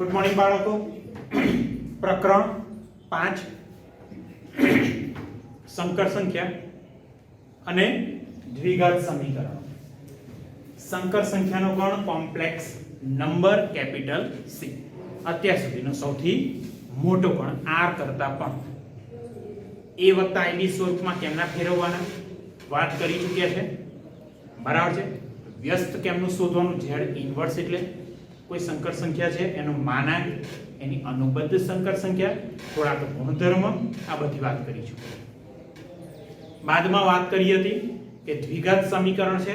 Good morning બાળકો. પ્રકરણ 5 સંકર સંખ્યા અને દ્વિઘાત સમીકરણ. સંકર સંખ્યાનો ગણ કોમ્પ્લેક્સ નંબર કેપિટલ સી. અત્યાર સુધીનો સૌથી મોટો ગણ r કરતા પણ a વત્તા ib સ્વરૂપમાં કેમના ફેરવવાના વાત કરી ચૂક્યા છે. બરાબર છે. વ્યસ્ત કેમનું શોધવાનું, z ઇન્વર્સ એટલે કોઈ સંકર સંખ્યા છે એનો માનાંક, એની અનુબદ્ધ સંકર સંખ્યા, થોડાક ગુણધર્મ, આ બધી વાત કરી છું. બાદમાં વાત કરી હતી કે દ્વિઘાત સમીકરણ છે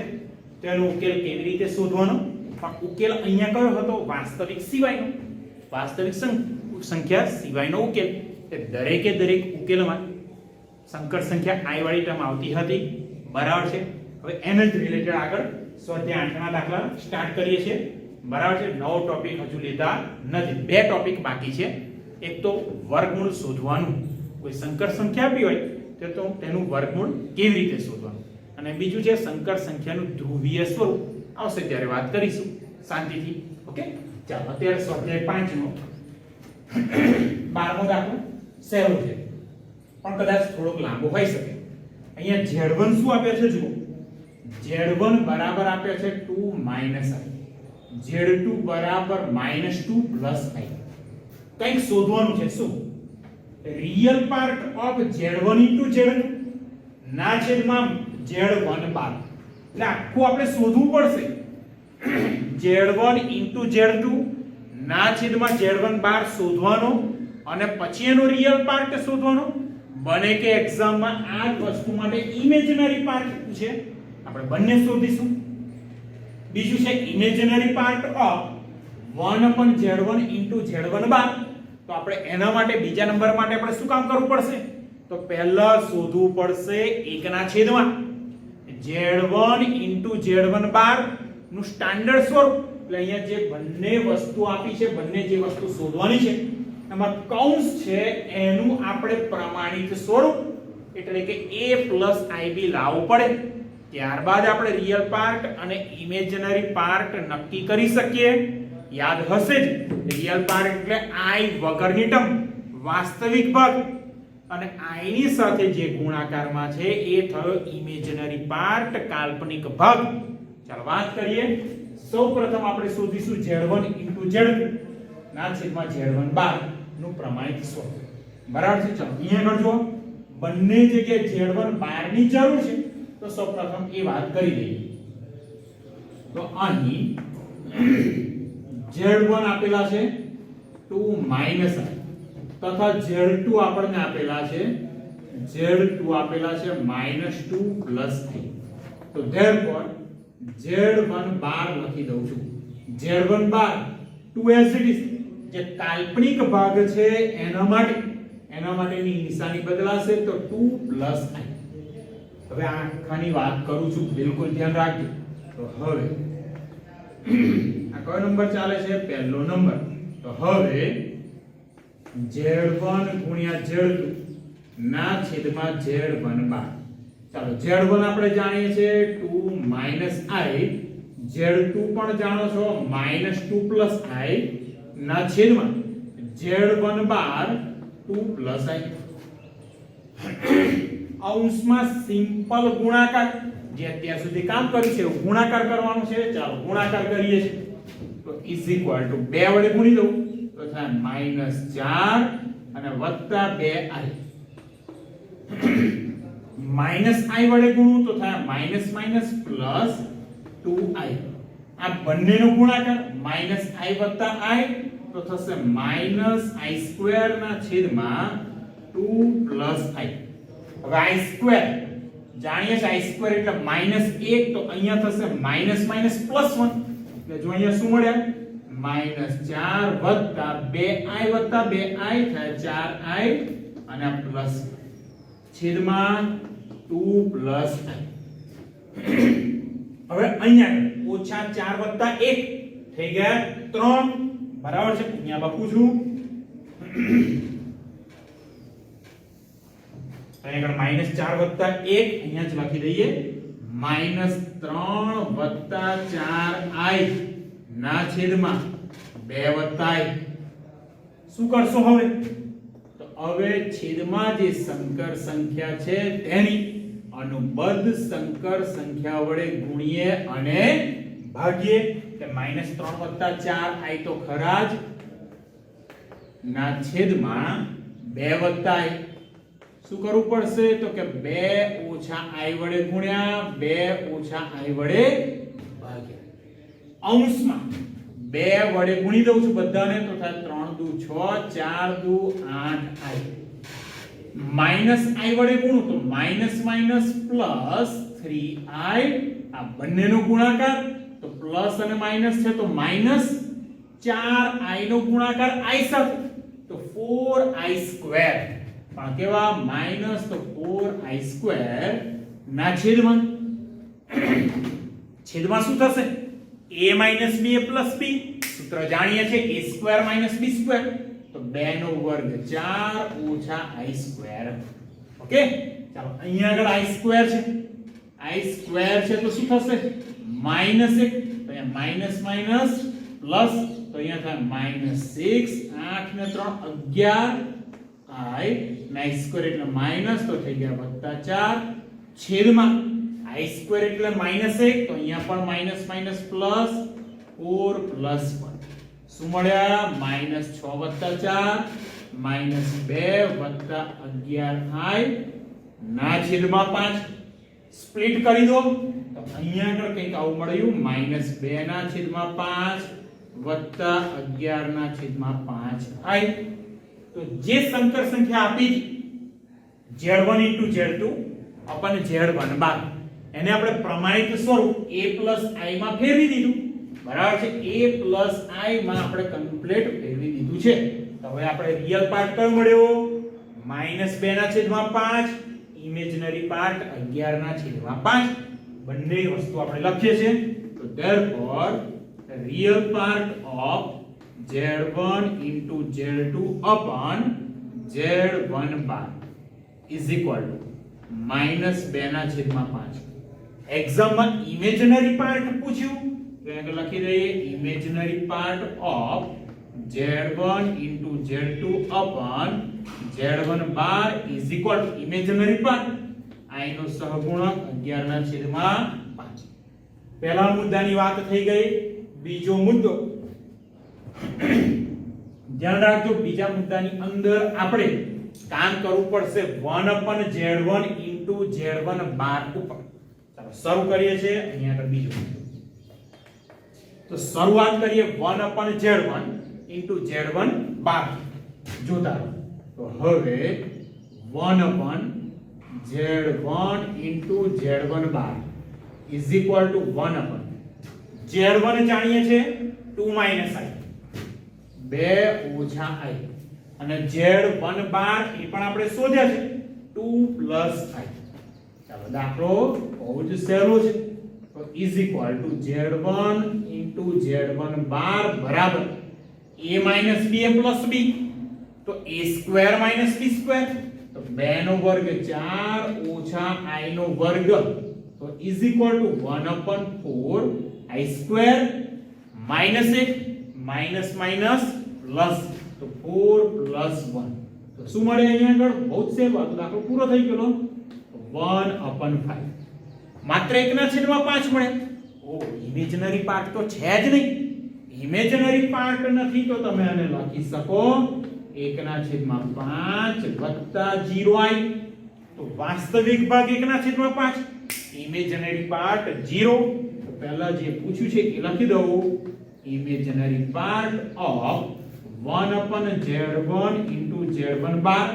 તેનો ઉકેલ કેવી રીતે શોધવાનો, પણ ઉકેલ અહીંયા કયો હતો? વાસ્તવિક સિવાયનો, વાસ્તવિક સંખ્યા સિવાયનો ઉકેલ. દરેકે દરેક ઉકેલમાં સંકર સંખ્યા i વાળી ટર્મ આવતી હતી. બરાબર છે. હવે એને જ રિલેટેડ આગળ સ્વાધ્યાય 8 ના દાખલા સ્ટાર્ટ કરીએ છીએ. બરાબર છે. નવો ટોપિક હજુ લીધા નથી. બે ટોપિક બાકી છે. એક તો વર્ગમૂળ શોધવાનું, કોઈ સંકર સંખ્યા આપી હોય તો તેનું વર્ગમૂળ કેવી રીતે શોધવાનું, અને બીજું છે સંકર સંખ્યાનું ધ્રુવીય સ્વરૂપ. આવશે ત્યારે વાત કરીશું શાંતિથી. ઓકે, ચાલો અત્યારે સ્વાધ્યાય 5 નો 12મો દાખલો સહેલો છે પણ કદાચ થોડોક લાંબો હોઈ શકે. અહીંયા z1 શું આપ્યા છે જુઓ. z1 બરાબર આપ્યા છે 2 - i, z2 બરાબર -2 + i. કંઈક શોધવાનું છે. શું? Real part of z1 * z2 ના છેદમાં z1 બાર. એટલે આખું આપણે શોધવું પડશે. z1 * z2 ના છેદમાં z1 બાર શોધવાનો અને પછી એનો રિયલ પાર્ટ શોધવાનો. બને કે એક્ઝામમાં આ વસ્તુ માટે ઇમેજિનરી પાર્ટ પૂછે, આપણે બંને શોધીશું. બીજું છે imaginary part of 1/z1 * z1 બાર. તો આપણે એના માટે બીજા નંબર માટે આપણે શું કામ કરવું પડશે? તો પહેલા શોધવું પડશે 1 ના છેદમાં z1 * z1 બાર નું સ્ટાન્ડર્ડ સ્વરૂપ. એટલે અહીંયા જે બંને વસ્તુ આપી છે, બંને જે વસ્તુ શોધવાની છે એમાં કૌંસ છે એનું આપણે પ્રમાણિત સ્વરૂપ એટલે કે a + ib લાવવું પડે. ત્યારબાદ આપણે રિયલ પાર્ટ અને ઇમેજિનરી પાર્ટ નક્કી કરી શકીએ. યાદ હશે જ, રિયલ પાર્ટ એટલે i વગરની ટર્મ, વાસ્તવિક ભાગ, અને i ની સાથે જે ગુણાકારમાં છે એ થયો ઇમેજિનરી પાર્ટ, કાલ્પનિક ભાગ. ચાલો વાત કરીએ. સૌપ્રથમ આપણે શોધીશું z1 * z2 ના છેદમાં z1 બાર નું પ્રમાણિત સ્વરૂપ. બરાબર છે. ચાલો અહીંયા કરજો. બંને જગ્યાએ z1 બાર ની જરૂર છે તો સૌપ્રથમ એ વાત કરી દઈએ. તો અહીં z1 આપેલા છે 2 - i તથા z2 આપણને આપેલા છે -2 + i. તો therefore z1 બાર લખી દઉં છું. z1 bar 2 as it is, જે કાલ્પનિક ભાગ છે એના માટેની નિશાની બદલાશે તો 2 + i. હવે આ આખાની વાત કરું છું, બિલકુલ ધ્યાન રાખજો. તો હવે આ કયો નંબર ચાલે છે? પહેલો નંબર. તો હવે z1 * z2 ના છેદમાં z1 બાર. ચાલો z1 આપણે જાણીએ છીએ 2 - i, z2 પણ જાણો છો -2 + i ના છેદમાં z1 બાર 2 + i. અંશમાં સિમ્પલ ગુણાકાર, જે અત્યાર સુધી કામ કર્યું છે ગુણાકાર કરવાનો છે. ચાલો ગુણાકાર કરીએ છીએ. તો = 2 વડે ગુણી દઉં તો થાય -4 અને +2i. -i વડે ગુણું તો થાય -2i. આ બંનેનો ગુણાકાર -i + i તો થશે -i² ના છેદમાં 2 + i. હવે i² જાણીએ છીએ, i² એટલે -1, તો અહીંયા થશે +1. એટલે જો અહીંયા શું મળ્યા? -4 + 2i થાય 4i અને આ પ્લસ છેદમાં 2 + i. હવે અહીંયા -4 + 1 થઈ ગયા 3. બરાબર છે. અહીંયા લખું છું. અહીંયા -4 + 1 અહીંયા જ લખી દઈએ. -3 + 4i ના છેદમાં 2 + i શું કરશો હવે? તો હવે છેદમાં જે સંકર સંખ્યા છે તેની અનુબદ્ધ સંકર સંખ્યા વડે ગુણીએ અને ભાગીએ. એટલે -3 + 4 i તો ખરા જ ના છેદમાં 2 + i. શું કરવું પડશે? તો કે 2 - i વડે ગુણ્યા 2 - i વડે ભાગ્યા. અંશમાં 2 વડે ગુણી દઉં છું બધાને તો થાય 3 દુ 6 4 દુ 8 i. માઈનસ i વડે ગુણું તો માઈનસ માઈનસ પ્લસ 3i. આ બંનેનો ગુણાકાર તો પ્લસ અને માઈનસ છે તો માઈનસ 4i નો ગુણાકાર i સાથે તો 4i². પણ કેવા? માઈનસ તો 4i² ના છેદમાં છેદમાં શું થશે? a - b a + b. સૂત્ર જાણીએ છે a² - b². તો 2 નો વર્ગ 4 - i². ઓકે, ચાલો અહીંયા આગળ i² છે. i² છે તો શું થશે? -1. તો અહીંયા માઈનસ માઈનસ પ્લસ તો અહીંયા થાય -6 8 ને 3 11 i ના i² એટલે માઈનસ તો થઈ ગયા +4 છેદમાં i² એટલે -1 તો અહીંયા પણ માઈનસ માઈનસ પ્લસ 4 + 1 શું મળ્યા? -6 + 4 -2 + 11i ના છેદમાં 5. સ્પ્લિટ કરી દો તો અહીંયા આગળ કંઈક આવું મળ્યું -2 ના છેદમાં 5 + 11 ના છેદમાં 5i. તો જે સંકર સંખ્યા આપી z1 * z2 અપન z1 બાદ એને આપણે પ્રમાણિત સ્વરૂપ a + i માં ફેરવી દીધું. બરાબર છે? a + i માં આપણે કમ્પ્લીટ ફેરવી દીધું છે. તો હવે આપણે રિયલ પાર્ટ કયો મળ્યો? -2 ના છેદમાં 5, ઇમેજનરી પાર્ટ 11 ના છેદમાં 5. બંને વસ્તુ આપણે લખીએ છીએ. તો therefore real part of z1 * z2 upon z1 bar is equal to -2 ના છેદમાં 5. એક્ઝામમાં ઇમેજનરી પાર્ટ પૂછ્યું તો એને લખી દઈએ imaginary part of z1 * z2 upon z1 bar is equal to imaginary part i નો સહગુણક 11 ના છેદમાં 5. પહેલા મુદ્દાની વાત થઈ ગઈ. બીજો મુદ્દો ધ્યાન રાખજો, બીજા મુદ્દાની અંદર આપણે કામ કરવું પડશે 1/z1 * z1 બાર ઉપર. ચાલો શરૂ કરીએ છીએ. અહીંયા આગળ બીજો તો શરૂઆત કરીએ 1/z1 * z1 બાર જોતા રહો. તો હવે 1/z1 * z1 bar is equal to 1/z1 જાણીએ છે 2 - i 2 - i અને z1 બાર એ પણ આપણે શોધ્યા છે 2 + i. ચાલો દાખલો બહુ જ સહેલો છે. તો is equal to z1 * z1 બાર બરાબર a - b a + b. તો a² - b². તો 2 નો વર્ગ 4 - i નો વર્ગ તો is equal to 1/4 i² -1 minus minus plus તો 4 + 1 તો શું મળે? અહીંયા આગળ બહુ જ સહેલો. તો દાખલો પૂરો થઈ ગયો. 1/5 માત્ર 1 ના છેદમાં 5 મળે. ઓ ઇમેજનરી પાર્ટ તો છે જ નહીં. ઇમેજનરી પાર્ટ નથી તો તમે આને લખી શકો 1 ના છેદમાં 5 + 0i. તો વાસ્તવિક ભાગ 1 ના છેદમાં 5, ઇમેજનરી પાર્ટ 0. તો પહેલા જે પૂછ્યું છે એ લખી દઉં imaginary part of 1/z1 * z1 bar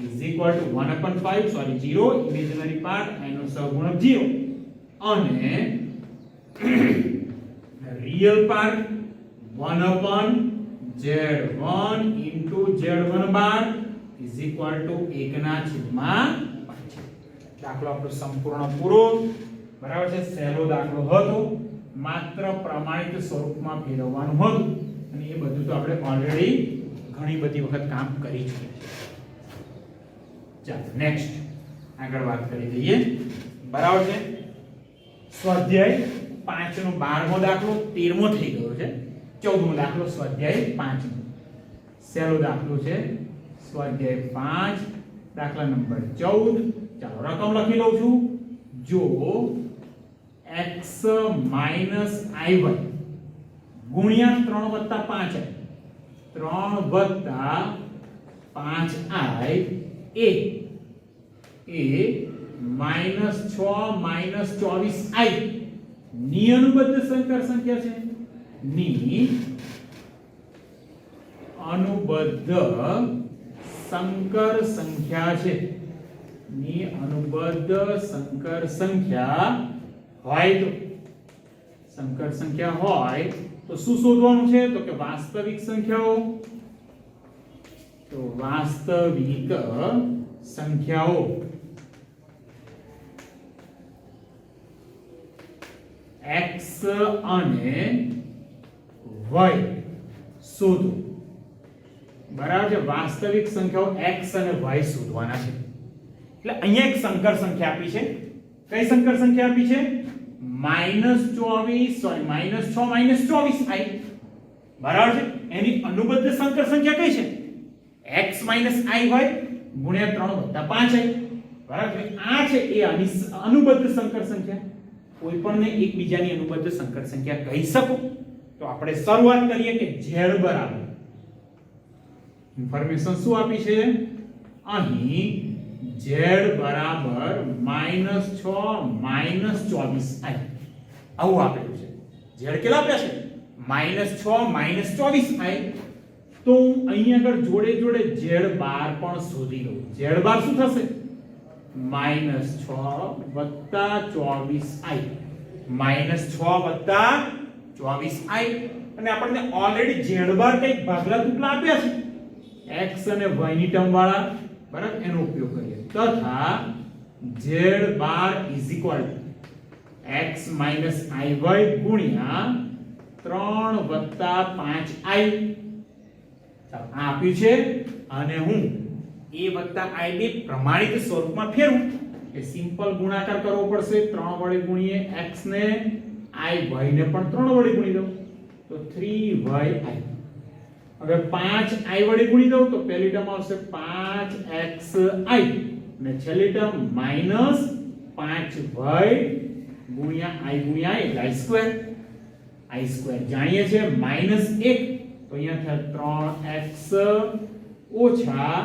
is equal to 1/5 sorry 0 imaginary part i નો સહગુણક 0 અને real part 1/z1 * z1 bar is equal to 1/5. દાખલો આપણો સંપૂર્ણ પૂરો. બરાબર છે? સહેલો દાખલો હતો, માત્ર પ્રમાણિત સ્વરૂપમાં ફેરવવાનું હતું અને એ બધું તો આપણે ઓલરેડી ઘણી બધી વખત કામ કરી ચૂક્યા છે. ચાલો નેક્સ્ટ આગળ વાત કરી દઈએ. બરાબર છે? સ્વાધ્યાય 5 નો 12મો દાખલો 13મો થઈ ગયો છે. 14મો દાખલો સ્વાધ્યાય 5 નો સહેલો દાખલો છે સ્વાધ્યાય 5 દાખલા નંબર 14. ચાલો રકમ લખી લઉં છું. જો x - iy ગુણ્યા 3 + 5i 3 + 5i એ -6 - 24i ની અનુબદ્ધ સંકર સંખ્યા છે. ની અનુબદ્ધ સંકર સંખ્યા છે. ની અનુબદ્ધ સંકર સંખ્યા હોય તો સંકર સંખ્યા હોય તો શું શોધવાનું છે? તો કે વાસ્તવિક સંખ્યાઓ. તો વાસ્તવિક સંખ્યાઓ x અને y શોધો. બરાબર છે. વાસ્તવિક સંખ્યાઓ x અને y શોધવાના છે. એટલે અહીંયા એક સંકર સંખ્યા આપી છે. કઈ સંકર સંખ્યા આપી છે? -6 - 24i. બરાબર છે. એની અનુબદ્ધ સંકર સંખ્યા કઈ છે? x - iy ગુણ્યા 3 + 5i. બરાબર છે. આ છે એ અનુબદ્ધ સંકર સંખ્યા. કોઈ પણ ને એકબીજાની અનુબદ્ધ સંકર સંખ્યા કહી શકો. તો આપણે શરૂઆત કરીએ કે z બરાબર ઇન્ફોર્મેશન શું આપી છે? અહીં z બરાબર -6 - 24i આવું આપેલું છે. z કેટલા આપ્યા છે? -6 - 24i. તો હું અહીં આગળ જોડે જોડે z બાર પણ શોધી લઉં. z બાર શું થશે? -6 + 24i -6 + 24i. અને આપણને ઓલરેડી z બાર કઈક ભાગલા તૂટલા આપ્યા છે x અને y ની ટર્મ વાળા. બરાબર, એનો ઉપયોગ કરીએ. તથા z બાર x - iy ગુણ્યા 3 + 5i. ચાલો આ આપ્યું છે અને હું a + ib પ્રમાણિત સ્વરૂપમાં ફેરવું કે સિમ્પલ ગુણાકાર કરવો પડશે. 3 વડે ગુણીએ x ને, i y ને પણ 3 વડે ગુણી દઉં તો 3yi. હવે 5i વડે ગુણી દઉં તો પહેલી ટર્મ આવશે 5xi અને છેલ્લી ટર્મ -5y ગુણ્યા i ગુણ્યા i સ્ક્વેર. i સ્ક્વેર જાણીએ છે -1 તો અહીંયા થયા 3x ઓછા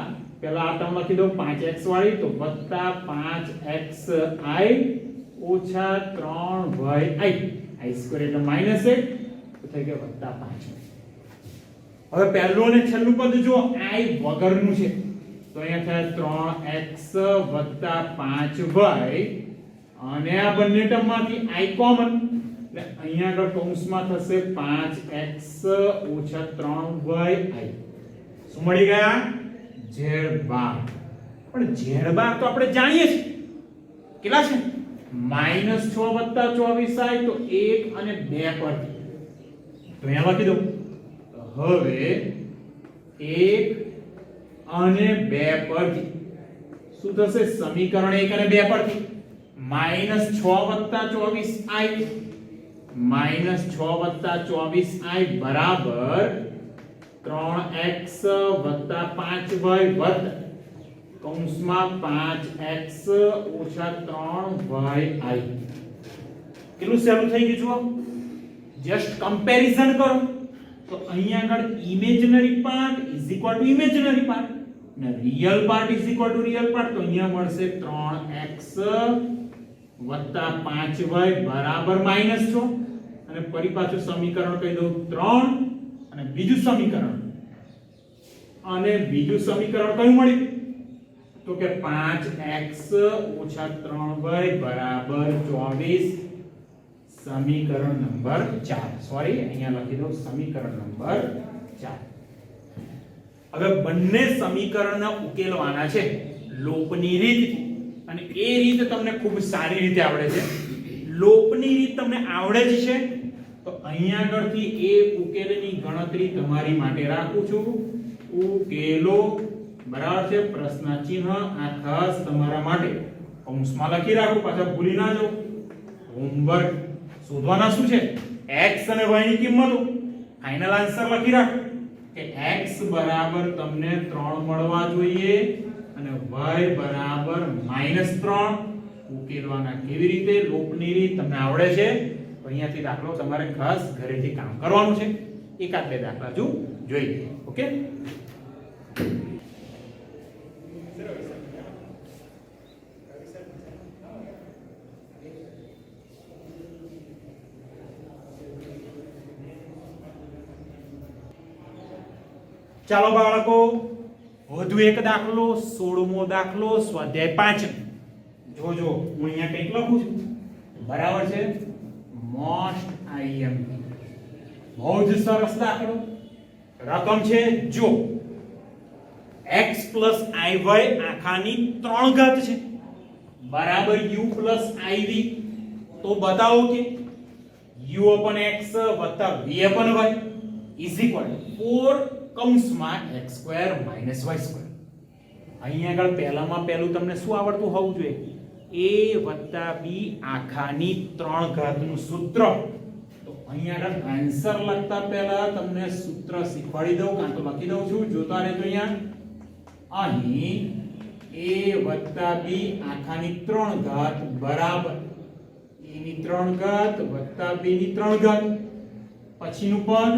પહેલા આ ટર્મ લખી દઉં 5x વાળી તો વત્તા 5xi ઓછા 3yi. i સ્ક્વેર એટલે -1 તો થઈ ગયો વત્તા 5. હવે પહેલું અને છેલ્લું પદ જો i વગરનું છે તો અહીંયા થયા 3x વત્તા 5y અને આ બંને ટર્મમાંથી i કોમન એટલે અહીંયા આગળ કૌંસમાં થશે 5x ઓછા 3y. શું મળી ગયા? z બાર. પણ z બાર તો આપણે જાણીએ છીએ કેટલા છે? -6 + 24i તો 1 અને 2 પરથી તો અહીંયા લખી દઉં. હવે 1 અને 2 પરથી શું થશે? સમીકરણ 1 અને 2 પરથી -6 + 24i બરાબર 3x વત્તા 5y વત્તા કૌંસમાં 5x ઓછા 3y. કેટલું સહેલું થઈ ગયું જુઓ. જસ્ટ કમ્પેરીઝન કરો તો અહીંયા આગળ ઇમેજનરી પાર્ટ ઇમેજનરી પાર્ટ અને રિયલ પાર્ટ રિયલ પાર્ટ. તો અહીંયા મળશે 3x વત્તા 5y બરાબર -6 અને ફરી પાછું સમીકરણ કહી દઉં 3 અને બીજું સમીકરણ કયું મળ્યું? તો કે 5x ઓછા 3y બરાબર 24. સમીકરણ નંબર 4. સોરી, અહીંયા લખી દઉં સમીકરણ નંબર 4. હવે બંને સમીકરણના ઉકેલવાના છે લોપની રીતથી અને એ રીત તમને ખૂબ સારી રીતે આવડે છે. લોપની રીત તમને આવડે જ છે તો અહીંયા આગળથી એ ઉકેલની ગણતરી તમારી માટે રાખું છું. ઉકેલો બરાબર છે પ્રશ્ન ચિહ્ન આ ખાસ તમારા માટે કૌંસમાં લખી રાખો, પાછા ભૂલી ના જાઓ. હોમવર્ક શોધવાના શું છે? x અને y ની કિંમતો. ફાઇનલ આન્સર લખી રાખો. કે x બરાબર તમને 3 મળવા જોઈએ અને y બરાબર -3. ઉકેલવાના કેવી રીતે, લોપની રીત તમને આવડે છે તો અહીંયાથી દાખલો તમારે ખાસ ઘરેથી કામ કરવાનું છે. એકાદ બે દાખલા જોઈ લઈએ. ઓકે, ચાલો બાળકો, વધુ એક દાખલો, 16મો દાખલો, સ્વાધ્યાય 5. જોજો, હું અહીંયા કંઈક લખું છું, બરાબર છે. મોસ્ટ IMP, બહુ જ સરસ દાખલો. રકમ છે, જો x iy આખાની 3 ઘાત છે બરાબર u iv, તો બતાવો કે u upon x વત્તા v upon y is equal to 4 કૌંસમાં x square minus y square. અહીંયા આગળ પહેલામાં પહેલું તમને શું આવડતું હોવું જોઈએ? a વત્તા b આખાની 3 ઘાતનું સૂત્ર. તો અહીંયા આગળ આન્સર લખતા પહેલા તમને સૂત્ર શીખવાડી દઉં, કાં તો લખી દઉં છું, જોતા રહેજો. અહીં a વત્તા b આખાની 3 ઘાત બરાબર a ની 3 ઘાત વત્તા b ની 3 ઘાત, પછીનું પદ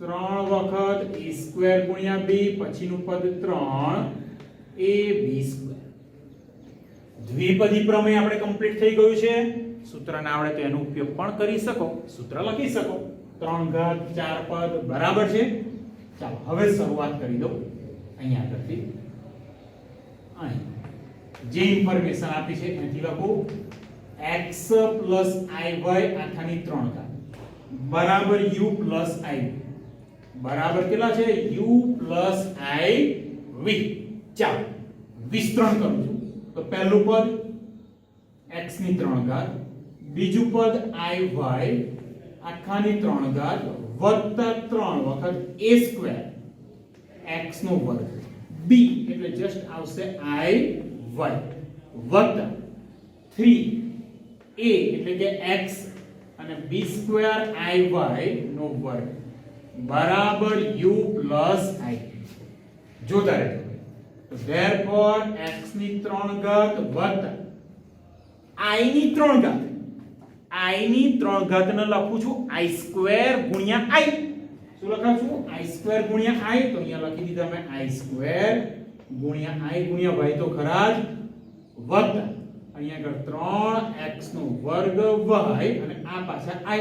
3 વખત a સ્ક્વેર ગુણ્યા b, પછીનું પદ 3ab સ્ક્વેર. દ્વિપદી પ્રમેય આપણે કમ્પ્લીટ થઈ ગયું છે. સૂત્ર ના આવડે તો એનો ઉપયોગ પણ કરી શકો, સૂત્ર લખી શકો. 3 ઘાત 4 પદ બરાબર છે. ચાલો હવે શરૂઆત કરી દો. અહીંયા આગળથી અહીં જે ઇન્ફોર્મેશન આપી છે એનાથી લખો x iy આખાની 3 ઘાત બરાબર u iv બરાબર કેટલા છે? u iv. ચાલો વિસ્તરણ કરું છું. તો પહેલું પદ x ની 3 ઘાત, બીજું પદ iy આખાની 3 ઘાત વત્તા 3 વખત a સ્ક્વેર x નો વર્ગ, b એટલે જસ્ટ આવશે iy વત્તા 3a એટલે કે x અને b સ્ક્વેર iy નો વર્ગ બરાબર u iv. જોતા રહેજો. તો therefore x ની 3 ઘાત વત્તા i ની 3 ઘાત, i ની 3 ઘાત ને લખું છું i સ્ક્વેર ગુણ્યા i. શું લખું છું? i સ્ક્વેર ગુણ્યા i. તો અહીંયા લખી દીધા મેં i સ્ક્વેર ગુણ્યા i ગુણ્યા y તો ખરા જ, વત્તા અહીંયા આગળ 3x નો વર્ગ y અને આ પાછા i.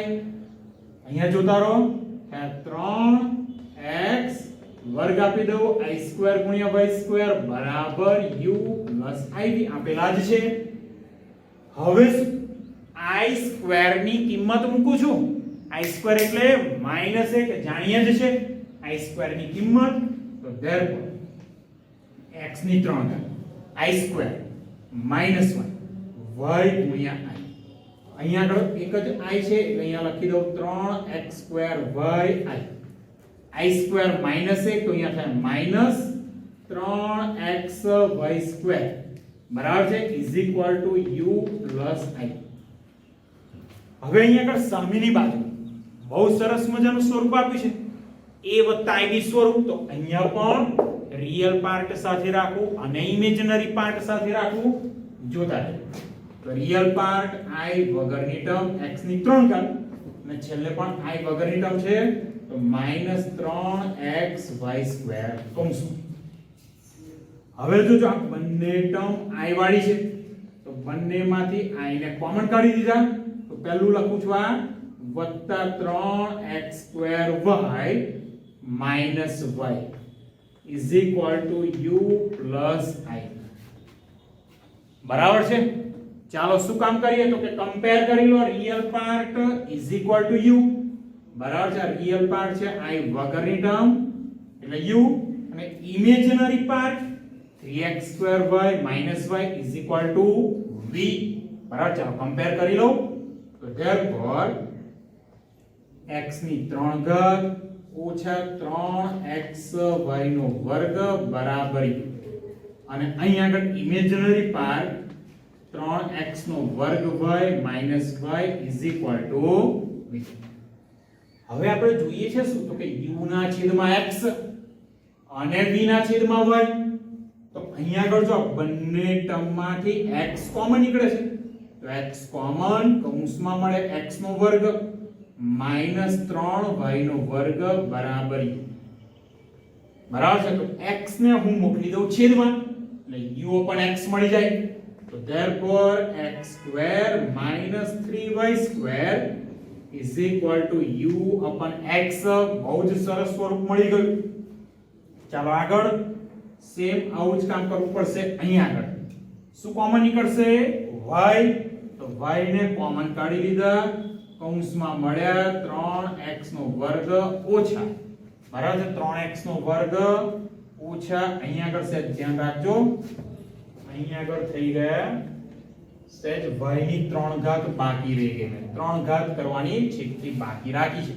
અહીંયા જોતા રહો. 3x વર્ગ આપી દો, i સ્ક્વેર ગુણ્યા y સ્ક્વેર બરાબર u iv આપેલા જ છે. હવે i સ્ક્વેર ની કિંમત મૂકું છું. i સ્ક્વેર એટલે -1 જાણીએ જ છે i સ્ક્વેર ની કિંમત. તો therefore x ની 3 ઘાત i સ્ક્વેર -1 y ગુણ્યા i. અહીંયા આગળ એક જ i છે એટલે અહીંયા લખી દઉં 3x square y i square -1 તો અહીંયા થાય -3x y સ્ક્વેર બરાબર છે is equal to u i. હવે અહીંયા આગળ સામેની બાજુ બહુ સરસ મજાનું સ્વરૂપ આપ્યું છે a ib સ્વરૂપ. તો અહીંયા પણ રિયલ પાર્ટ સાથે રાખવું અને ઇમેજનરી પાર્ટ સાથે રાખવું. જોતા રહો. તો રિયલ પાર્ટ i વગરની ટર્મ x ની 3 ઘાત અને છેલ્લે પણ i વગરની ટર્મ છે તો -3x y સ્ક્વેર કૌંસમાં. હવે જોજો આ બંને ટર્મ i વાળી છે તો બંનેમાંથી i ને કોમન કાઢી દીધા. તો પહેલું લખું છું આ વત્તા 3x square y minus y is equal to u plus i. બરાબર છે. ચાલો શું કામ કરીએ તો કે કમ્પેર કરી લો. Real part is equal to u બરાબર છે. રિયલ પાર્ટ છે i વગરની ટર્મ એટલે u અને imaginary part 3x square y minus y is equal to v. બરાબર. ચાલો કમ્પેર કરી લો. તો therefore x ની 3 ઘાત ઓછા 3x y નો વર્ગ બરાબર અને અહીં આગળ ઇમેજનરી પાર્ટ 3x નો વર્ગ y minus y is equal to v. હવે આપણે જોઈએ છે શું તો કે u ના છેદમાં x અને v ના છેદમાં y. તો અહીંયા આગળ જો બંને ટર્મમાંથી x કોમન નીકળે છે તો x કોમન કૌંસમાં મળે x નો વર્ગ -3 y નો વર્ગ બરાબર u. બરાબર છે. તો x ને હું મોકલી દઉં છેદમાં એટલે u upon x મળી જાય. તો therefore x square minus 3y square is equal to u upon x. બહુ જ સરસ સ્વરૂપ મળી ગયું. ચાલો આગળ સેમ આવું જ કામ કરવું પડશે. અહીંયા આગળ શું કોમન નીકળશે y. તો y ને કોમન કાઢી લીધા કૌંસમાં મળ્યા 3x નો વર્ગ ઓછા બરાબર છે 3x નો વર્ગ ઓછા અહીંયા આગળ સેજ ધ્યાન રાખજો અહીંયા આગળ થઈ ગયા સેજ y ની 3 ઘાત બાકી રહી ગઈ. 3 ઘાત કરવાની છેકથી બાકી રાખી છે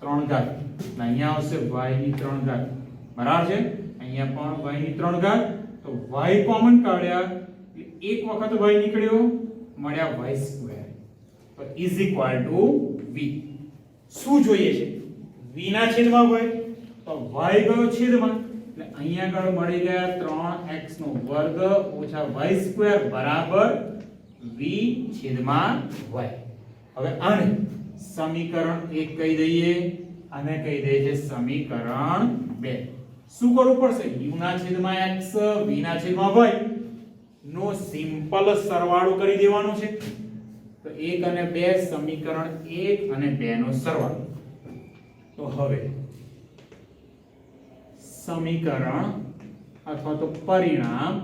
3 ઘાત. અહીંયા આવશે y ની 3 ઘાત બરાબર છે. અહીંયા પણ y ની 3 ઘાત. તો y કોમન કાઢ્યા એક વખત y નીકળ્યો મળ્યા y સ્ક્વેર. તો ઇઝ ઇક્વલ ટુ v. શું જોઈએ છે v ના છેદમાં y. તો y ગયો છેદમાં એટલે અહીંયા આગળ મળી ગયા 3x નો વર્ગ ઓછા y સ્ક્વેર બરાબર v છેદમાં y. હવે આને સમીકરણ 1 કહી દઈએ અને કહી દઈએ છે સમીકરણ 2. શું કરવું પડશે u ના છેદમાં x v ના છેદમાં y નો સિમ્પલ સરવાળો કરી દેવાનો છે. તો 1 અને 2 સમીકરણ 1 અને 2 નો સરવાળો. તો હવે સમીકરણ અથવા તો પરિણામ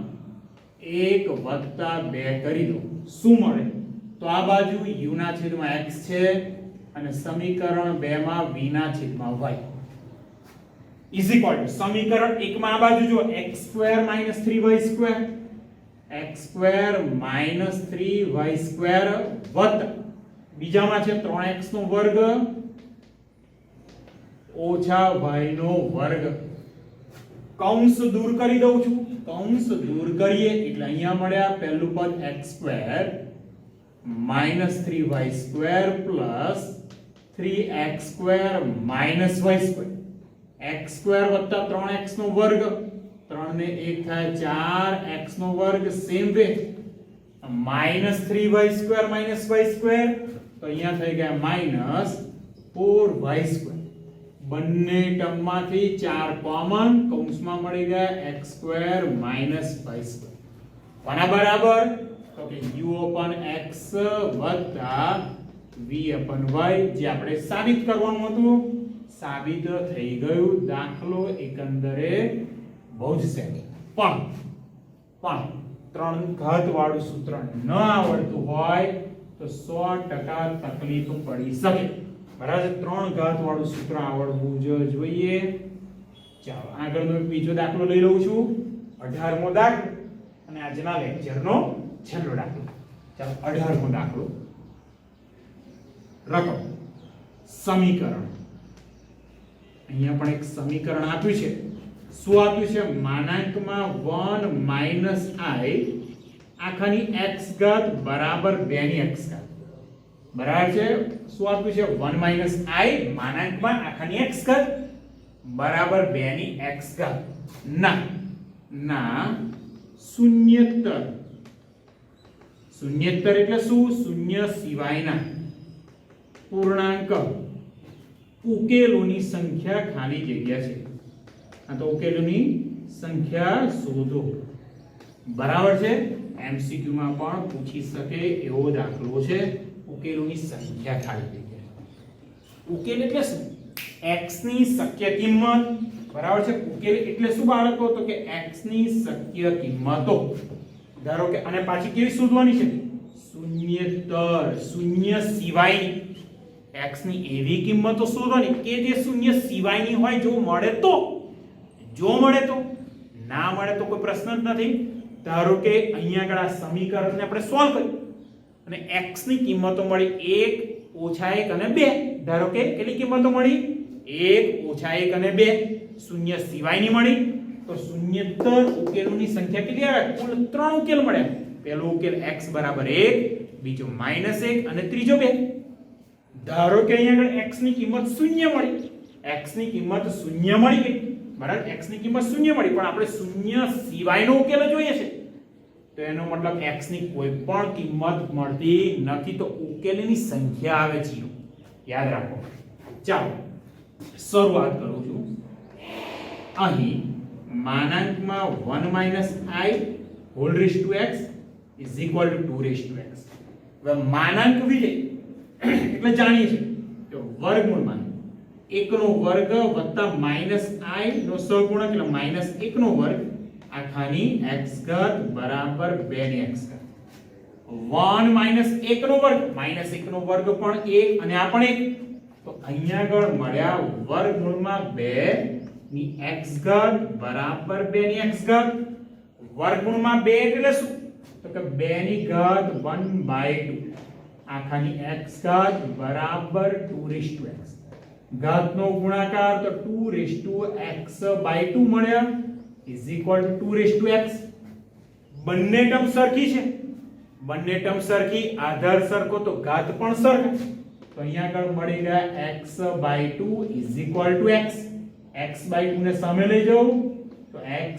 1 વત્તા 2 કરી દો શું મળે. તો આ બાજુ u ના છેદમાં x છે અને સમીકરણ 2 માં v ના છેદમાં y ઇઝ ઇક્વલ ટુ સમીકરણ 1 માં આ બાજુ જો x² - 3y² x² - 3y² વત્તા બીજામાં છે 3x નો વર્ગ ઓછા y નો વર્ગ. કૌંસ દૂર કરી દઉં છું. કૌંસ દૂર કરીએ એટલે અહીંયા મળ્યા પહેલું પદ x² - 3y² plus 3x² - y². x² વત્તા 3x નો વર્ગ 3 ને 1 થાય 4x નો વર્ગ સેમ વે -3y² - y². તો અહીંયા થઈ ગયા -4y². બંને ટર્મમાંથી 4 કોમન કૌંસમાં મળી ગયા x² - y². કોના બરાબર તો કે u upon x વત્તા v upon y જે આપણે સાબિત કરવાનું હતું સાબિત થઈ ગયું. દાખલો એકંદરે બહુ જ સહેલો. પણ 3 ઘાત વાળું સૂત્ર ન આવડતું હોય તો 100% તકલીફ પડી શકે. બરાબર. 3 ઘાત વાળું સૂત્ર આવડવું જોઈએ. ચાલો આગળનો બીજો દાખલો લઈ લઉં છું 18મો દાખલો અને આજના લેક્ચરનો છેલ્લો દાખલો. ચાલો 18મો દાખલો. રકમ સમીકરણ અહીંયા પણ એક સમીકરણ આપ્યું છે. શું આપ્યું છે માનાંકમાં 1 - i આખાની x ઘાત બરાબર 2 ની x ઘાત બરાબર છે. શું આપ્યું છે 1 - i માનાંકમાં આખાની x ઘાત બરાબર 2 ની x ઘાત ના શૂન્યતર. શૂન્યતર એટલે શું શૂન્ય સિવાયના પૂર્ણાંક ઉકેલોની સંખ્યા ખાલી જગ્યા છે. આ તો ઉકેલોની સંખ્યા શોધો. બરાબર છે. MCQ માં પણ પૂછી શકે એવો દાખલો છે. ઉકેલોની સંખ્યા ખાલી જગ્યા. ઉકેલ એટલે શું x ની શક્ય કિંમત. બરાબર છે. ઉકેલ એટલે શું બાળકો તો કે x ની શક્ય કિંમતો. ધારો કે અને પાછી કેવી શોધવાની છે શૂન્યતર શૂન્ય સિવાયની x ની એવી કિંમતો શોધવાની કે જે શૂન્ય સિવાયની હોય. જો મળે તો ના મળે તો કોઈ પ્રશ્ન જ નથી. ધારો કે અહીંયા આગળ આ સમીકરણને આપણે સોલ્વ કર્યું અને x ની કિંમતો મળી 1 ઓછા 1 અને 2. ધારો કે કેટલી કિંમતો મળી 1 ઓછા 1 અને 2 શૂન્ય સિવાયની મળી. તો શૂન્યતર ઉકેલોની સંખ્યા કેટલી આવે કુલ 3 ઉકેલ મળ્યા. પહેલો ઉકેલ x બરાબર 1 બીજો -1 અને ત્રીજો 2. ધારો કે અહીંયા આગળ x ની કિંમત 0 મળી, x ની કિંમત 0 મળી ગઈ, બરાબર, x ની કિંમત 0 મળી, પણ આપણે 0 સિવાયનો ઉકેલ જોઈએ છે, તો એનો મતલબ x ની કોઈ પણ કિંમત મળતી નથી, તો ઉકેલની સંખ્યા આવે 0. યાદ રાખો. ચાલો શરૂઆત કરું છું. અહીં માનાંકમાં 1 - i whole raise to x is equal to 2 raise to x. હવે માનાંક વિધેય એટલે જાણીએ છીએ કે વર્ગમૂળમાં 1 નો વર્ગ વત્તા -i નો સહગુણક એટલે -1 નો વર્ગ આખાની x ઘાત બરાબર 2 ની x ઘાત. 1 - 1 નો વર્ગ, -1 નો વર્ગ પણ 1 અને આ પણ 1, તો અહીંયા આગળ મળ્યા વર્ગમૂળમાં 2 ની x ઘાત બરાબર 2 ની x ઘાત. વર્ગમૂળમાં 2 એટલે શું? તો કે 2 ની ઘાત 1/2 આખાની x ઘાત બરાબર 2 રેઝ ટુ x. ઘાતનો ગુણાકાર તો 2 રેઝ ટુ x/2 મળ્યા is equal to 2 raise to x. બંને ટર્મ સરખી છે, બંને ટર્મ સરખી, આધાર સરખો તો ઘાત પણ સરખો, તો અહીંયા આગળ મળી ગયા x/2 is equal two x. x/2 ને સામે લઈ જાઓ તો x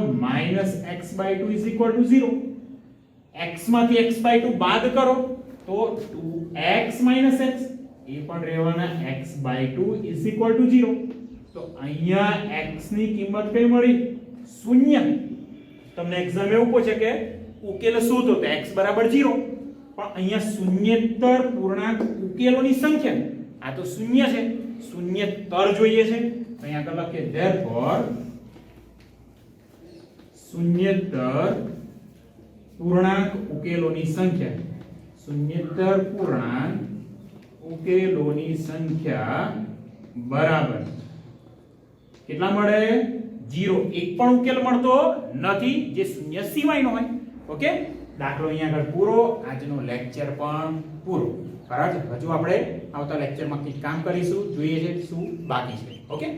- x/2 is equal two 0. x માંથી x/2 બાદ કરો તો 2x - x, એ પણ રહેવાના x/2 ઇઝ ઇક્વલ ટુ 0. તો અહીંયા x ની કિંમત કઈ મળી? 0. તમને એક્ઝામ એવું પૂછે કે ઉકેલ શોધો તો x બરાબર 0, પણ અહીંયા શૂન્યેતર પૂર્ણાંક ઉકેલોની સંખ્યા, આ તો 0 છે, શૂન્યેતર જોઈએ છે, અહીંયા આગળ લખીએ therefore શૂન્યેતર પૂર્ણાંક ઉકેલોની સંખ્યા, શૂન્યેતર પૂર્ણાંક ઉકેલોની સંખ્યા બરાબર કેટલા મળે? 0. એક પણ ઉકેલ મળતો નથી જે શૂન્ય સિવાયનો હોય. ઓકે, દાખલો અહીંયા આગળ પૂરો, આજનો લેક્ચર પણ પૂરો. બરાબર, હજુ આપણે આવતા લેક્ચરમાં કંઈક કામ કરીશું, જોઈએ છે શું બાકી છે. ઓકે.